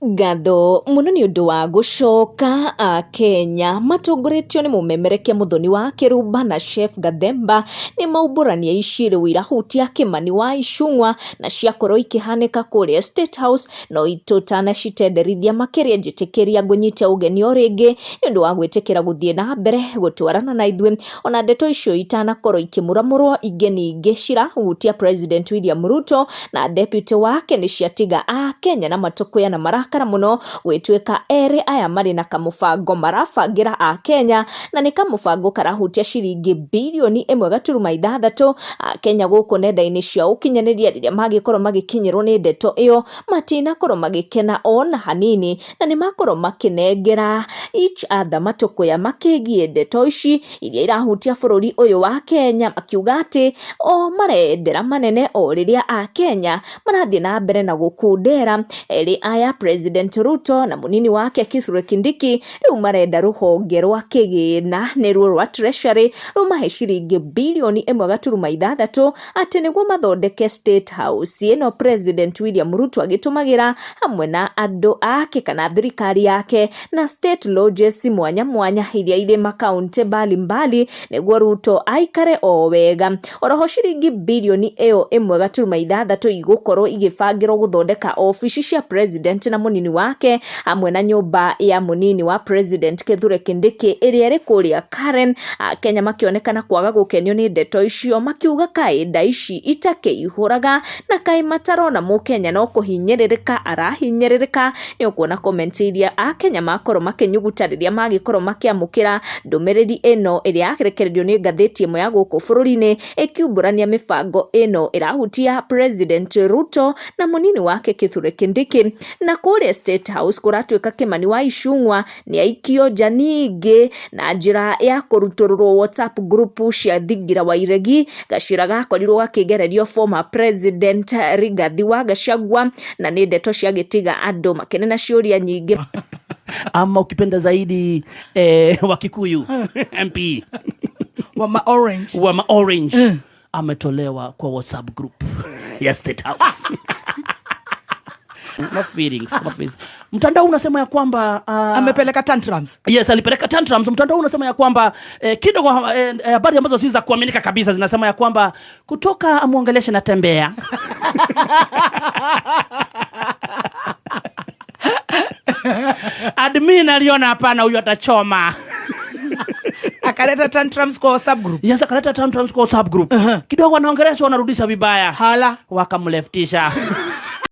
Ngatho muno ni undu wa gucoka Kenya matongoretio ni mumemerekia muthoni wa Kiruba na Chef Gathemba ni maumbũrania iciru irahutia Kimani wa Icũng'wa na ciakorwo ikihanika kuria State House no itutana citenderithia makiria njitikiria ngunyite ugeni o ringi ni undu wa gwitikira guthie na mbere gutwarana na ithwe ona ndeto icio itanakorwo ikimuramurwo ingeni ingi cirahutia President William Ruto na deputy wake ni ciatiga Kenya na matukuya na marakara muno gwitwika eri aya mari na kamubango marabangira Kenya na ni kamubango karahutia ciringi bilioni 1.6 Kenya guku nenda-ini cia ukinyaniria riria magikorwo magikinyirwo ni ndeto iyo matina korwo magikena ona hanini na ni makorwo makinengera each other matukuya makigie ndeto ici iria irahutia bururi uyu wa Kenya makiuga ati o marendera manene o riria Kenya marathie na mbere na gukundera eri aya President Ruto na munini wake Kithure Kindiki riu marenda ruhonge rwa kigina niruo rwa treasury rumahe ciringi bilioni 1.6 ati niguo mathondeke State House ino President William Ruto agitumagira hamwe na andu ake kana thirikari yake na state lodges mwanya mwanya iria iri makaunti mbali niguo Ruto aikare o wega oroho ciringi bilioni 1.6 igukorwo igibangirwo guthondeka ofici cia president na munini wake hamwe na nyumba ya munini wa President Kithure Kindiki iria iri kuria Karen Kenya makionekana kwaga gukenio ni ndeto icio makiuga kaida ici itakeihuraga na kai matarona mukenya no kuhinyiririka arahinyiririka ni ukuona comment iria Kenya makorwo makinyugutariria magikorwo makiamukira ndumiriri eno iria yarekererio ni ngatheti imwe ya guku bururi-ini ikiumburania mibango eno irahutia President Ruto na munini wake Kithure Kindiki na kuria State House kuratwika Kimani wa Icũng'wa ni aikio janingi na njira ya kurutururwo WhatsApp group cia thingira wa iregi gacira gakorirwo gakigererio former President Rigathi wa Gachagua na ni ndeto cia gitiga andu makenena ciuria nyingi ama ukipenda zaidi wa Kikuyu MP Wama Orange ametolewa kwa WhatsApp group ya State House. No feelings. Mtandao unasema ya kwamba amepeleka tantrums. Yes, alipeleka tantrums. Mtandao unasema ya kwamba kidogo habari ambazo si za kuaminika kabisa zinasema ya kwamba kutoka amuongeleshe na tembea. Admin aliona hapana huyu atachoma. Akaleta tantrums kwa WhatsApp group. Yes, akaleta tantrums kwa WhatsApp group. Kidogo anaongelesha wanarudisha vibaya. Hala wakamleftisha.